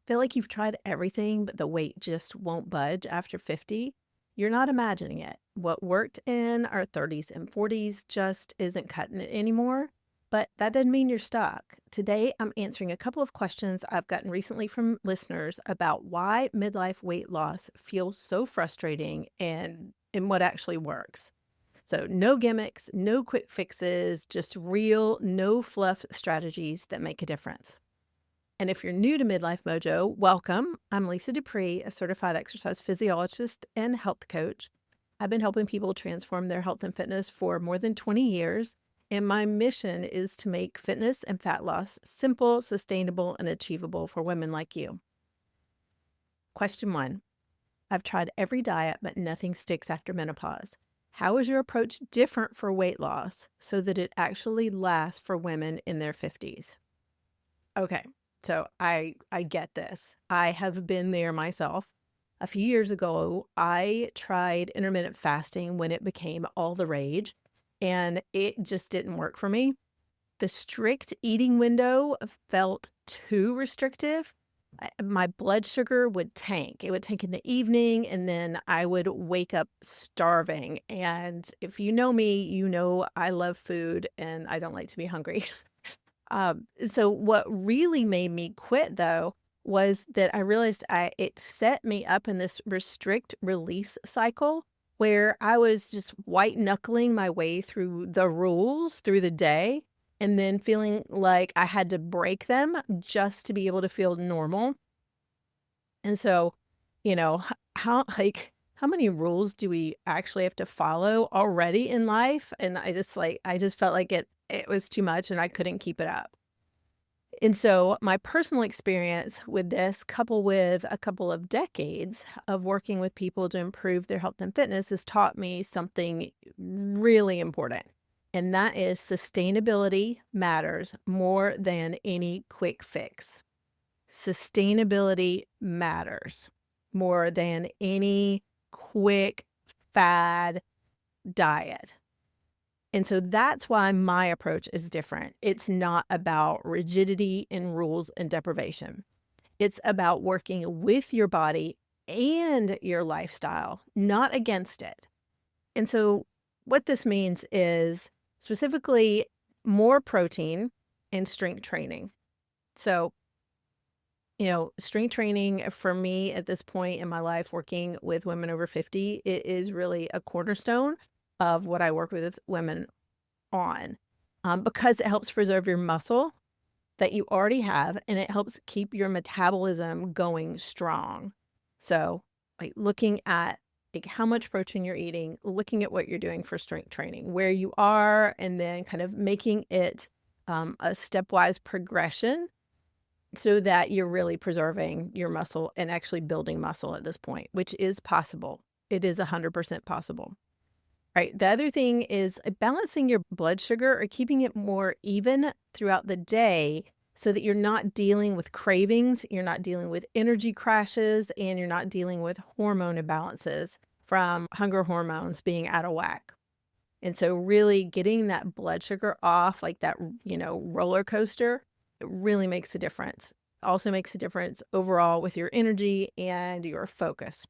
Feel like you've tried everything, but the weight just won't budge after 50? You're not imagining it. What worked in our 30s and 40s just isn't cutting it anymore. But that doesn't mean you're stuck. Today, I'm answering a couple of questions I've gotten recently from listeners about why midlife weight loss feels so frustrating and what actually works. So, no gimmicks, no quick fixes, just real, no fluff strategies that make a difference. And if you're new to Midlife Mojo, welcome. I'm Lisa DuPree, a certified exercise physiologist and health coach. I've been helping people transform their health and fitness for more than 20 years. And my mission is to make fitness and fat loss simple, sustainable, and achievable for women like you. Question 1. I've tried every diet, but nothing sticks after menopause. How is your approach different for weight loss so that it actually lasts for women in their 50s? Okay, so I get this. I have been there myself. A few years ago, I tried intermittent fasting when it became all the rage, and it just didn't work for me. The strict eating window felt too restrictive. My blood sugar would tank. It would tank in the evening, and then I would wake up starving. And if you know me, you know I love food and I don't like to be hungry. So what really made me quit though was that I realized it set me up in this restrict release cycle where I was just white knuckling my way through the rules through the day and then feeling like I had to break them just to be able to feel normal. And so, how many rules do we actually have to follow already in life? And I just felt like it was too much and I couldn't keep it up. And so my personal experience with this, coupled with a couple of decades of working with people to improve their health and fitness, has taught me something really important. And that is sustainability matters more than any quick fix. Sustainability matters more than any quick fad diet. And so that's why my approach is different. It's not about rigidity and rules and deprivation. It's about working with your body and your lifestyle, not against it. And so what this means is specifically more protein and strength training. So, strength training for me at this point in my life, working with women over 50, it is really a cornerstone of what I work with women on, because it helps preserve your muscle that you already have, and it helps keep your metabolism going strong. So, like looking at how much protein you're eating, looking at what you're doing for strength training, where you are, and then kind of making it a stepwise progression so that you're really preserving your muscle and actually building muscle at this point, which is possible. It is 100% possible. Right. The other thing is balancing your blood sugar or keeping it more even throughout the day so that you're not dealing with cravings, you're not dealing with energy crashes, and you're not dealing with hormone imbalances from hunger hormones being out of whack. And so really getting that blood sugar off like that, roller coaster, it really makes a difference. Also makes a difference overall with your energy and your focus.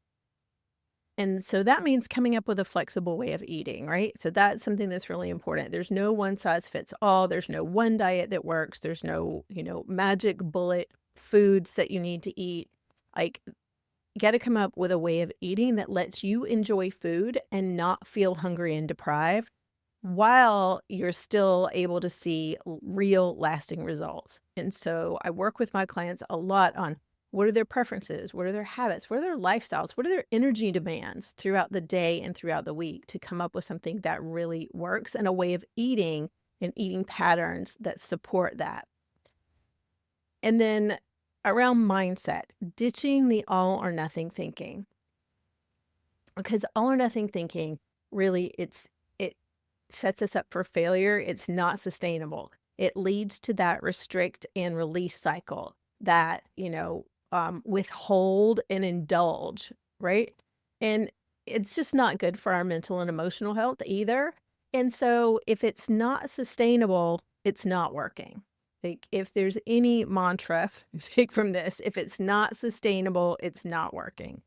And so that means coming up with a flexible way of eating, right? So that's something that's really important. There's no one size fits all. There's no one diet that works. There's no, magic bullet foods that you need to eat. Like, you got to come up with a way of eating that lets you enjoy food and not feel hungry and deprived while you're still able to see real lasting results. And so I work with my clients a lot on what are their preferences? What are their habits? What are their lifestyles? What are their energy demands throughout the day and throughout the week to come up with something that really works and a way of eating and eating patterns that support that. And then around mindset, ditching the all or nothing thinking. Because all or nothing thinking really it sets us up for failure. It's not sustainable. It leads to that restrict and release cycle that, withhold and indulge, right? And it's just not good for our mental and emotional health either. And so if it's not sustainable, it's not working. Like, if there's any mantra to take from this, if it's not sustainable, it's not working.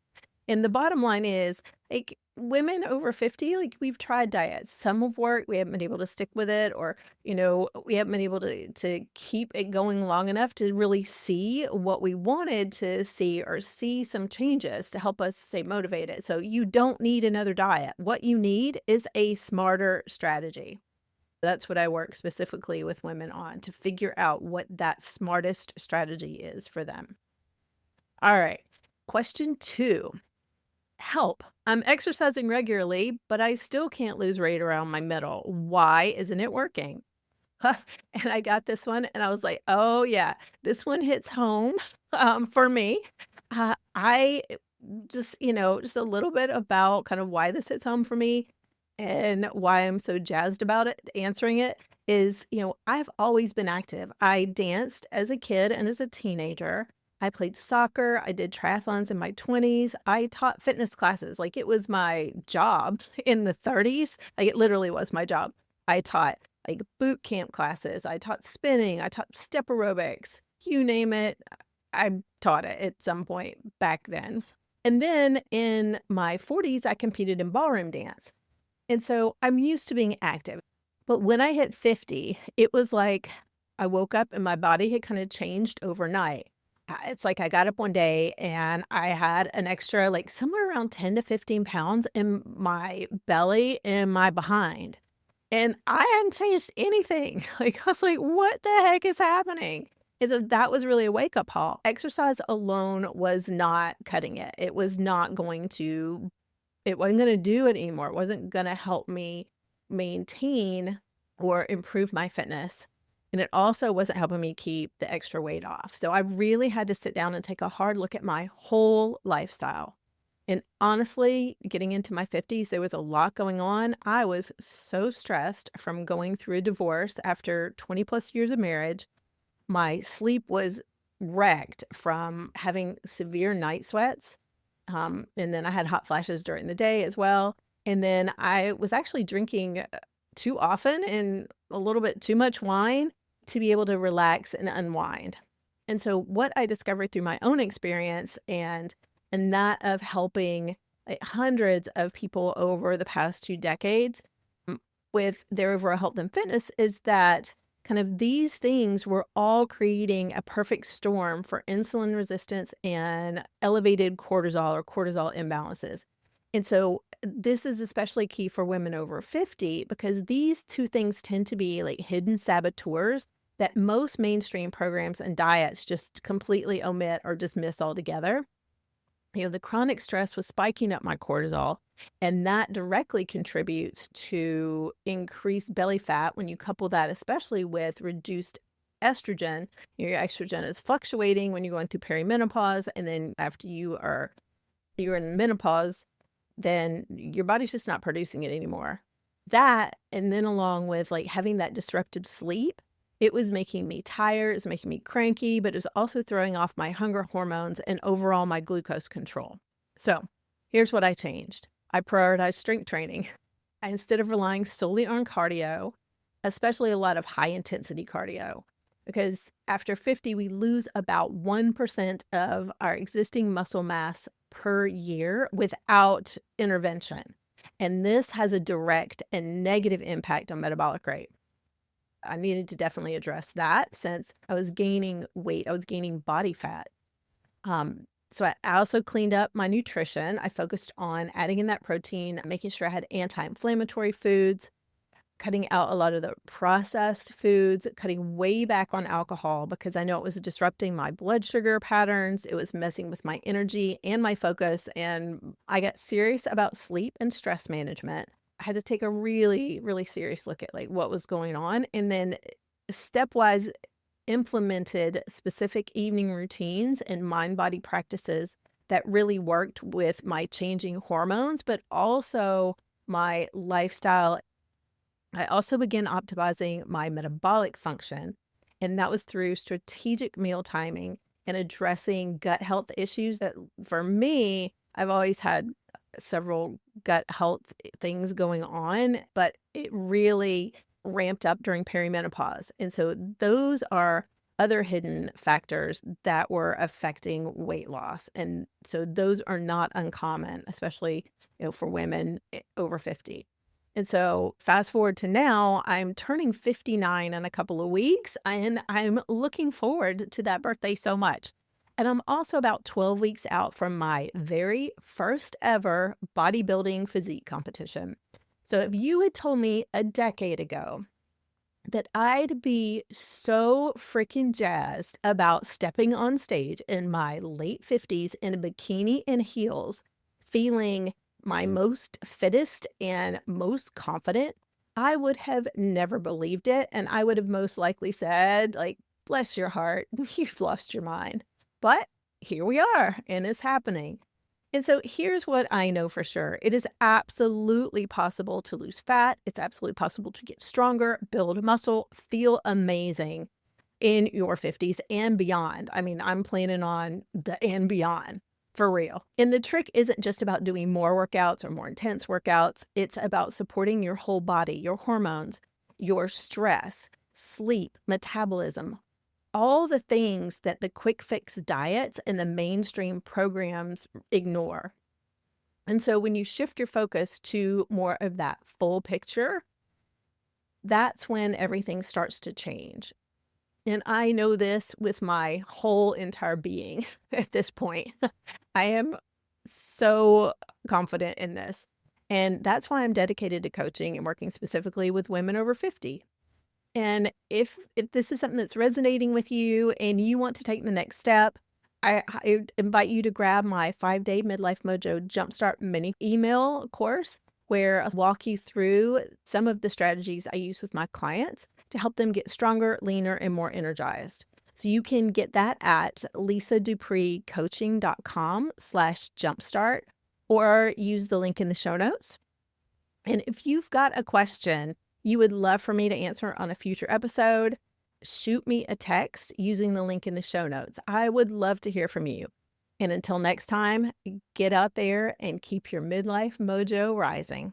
And the bottom line is, like, women over 50, like, we've tried diets. Some have worked, we haven't been able to stick with it, or, we haven't been able to keep it going long enough to really see what we wanted to see or see some changes to help us stay motivated. So you don't need another diet. What you need is a smarter strategy. That's what I work specifically with women on, to figure out what that smartest strategy is for them. All right. Question 2. Help. I'm exercising regularly, but I still can't lose weight around my middle. Why isn't it working? And I got this one and I was like, oh yeah, this one hits home for me. I just, just a little bit about kind of why this hits home for me and why I'm so jazzed about it, answering it is, I've always been active. I danced as a kid and as a teenager. I played soccer. I did triathlons in my 20s. I taught fitness classes. Like, it was my job in the 30s. Like, it literally was my job. I taught like boot camp classes. I taught spinning. I taught step aerobics. You name it, I taught it at some point back then. And then in my 40s, I competed in ballroom dance. And so I'm used to being active. But when I hit 50, it was like I woke up and my body had kind of changed overnight. It's like I got up one day and I had an extra, like, somewhere around 10 to 15 pounds in my belly and my behind. And I hadn't changed anything. Like, I was like, what the heck is happening? And so that was really a wake up call. Exercise alone was not cutting it. It wasn't going to do it anymore. It wasn't going to help me maintain or improve my fitness. And it also wasn't helping me keep the extra weight off. So I really had to sit down and take a hard look at my whole lifestyle. And honestly, getting into my 50s, there was a lot going on. I was so stressed from going through a divorce after 20 plus years of marriage. My sleep was wrecked from having severe night sweats. And then I had hot flashes during the day as well. And then I was actually drinking too often and a little bit too much wine to be able to relax and unwind. And so what I discovered through my own experience and that of helping, like, hundreds of people over the past 2 decades with their overall health and fitness is that kind of these things were all creating a perfect storm for insulin resistance and elevated cortisol or cortisol imbalances. And so this is especially key for women over 50 because these two things tend to be like hidden saboteurs that most mainstream programs and diets just completely omit or dismiss altogether. The chronic stress was spiking up my cortisol, and that directly contributes to increased belly fat when you couple that, especially with reduced estrogen. Your estrogen is fluctuating when you're going through perimenopause, and then after you're in menopause, then your body's just not producing it anymore. That, and then along with like having that disrupted sleep, it was making me tired, it was making me cranky, but it was also throwing off my hunger hormones and overall my glucose control. So here's what I changed. I prioritized strength training. Instead of relying solely on cardio, especially a lot of high intensity cardio, because after 50, we lose about 1% of our existing muscle mass per year without intervention. And this has a direct and negative impact on metabolic rate. I needed to definitely address that since I was gaining weight. I was gaining body fat. So I also cleaned up my nutrition. I focused on adding in that protein, making sure I had anti-inflammatory foods, cutting out a lot of the processed foods, cutting way back on alcohol because I know it was disrupting my blood sugar patterns. It was messing with my energy and my focus. And I got serious about sleep and stress management. I had to take a really, really serious look at like what was going on, and then stepwise implemented specific evening routines and mind body practices that really worked with my changing hormones, but also my lifestyle. I also began optimizing my metabolic function, and that was through strategic meal timing and addressing gut health issues that for me, I've always had several gut health things going on, but it really ramped up during perimenopause. And so those are other hidden factors that were affecting weight loss. And so those are not uncommon, especially, for women over 50. And so fast forward to now, I'm turning 59 in a couple of weeks, and I'm looking forward to that birthday so much. And I'm also about 12 weeks out from my very first ever bodybuilding physique competition. So if you had told me a decade ago that I'd be so freaking jazzed about stepping on stage in my late 50s in a bikini and heels, feeling my most fittest and most confident, I would have never believed it. And I would have most likely said, like, bless your heart, you've lost your mind. But here we are, and it's happening. And so here's what I know for sure. It is absolutely possible to lose fat. It's absolutely possible to get stronger, build muscle, feel amazing in your 50s and beyond. I mean, I'm planning on the and beyond for real. And the trick isn't just about doing more workouts or more intense workouts. It's about supporting your whole body, your hormones, your stress, sleep, metabolism, all the things that the quick fix diets and the mainstream programs ignore. And so when you shift your focus to more of that full picture, that's when everything starts to change. And I know this with my whole entire being at this point. I am so confident in this. And that's why I'm dedicated to coaching and working specifically with women over 50. And if this is something that's resonating with you and you want to take the next step, I invite you to grab my 5-day Midlife Mojo Jumpstart mini email course, where I walk you through some of the strategies I use with my clients to help them get stronger, leaner, and more energized. So you can get that at lisadupreecoaching.com/jumpstart, or use the link in the show notes. And if you've got a question you would love for me to answer on a future episode, shoot me a text using the link in the show notes. I would love to hear from you. And until next time, get out there and keep your midlife mojo rising.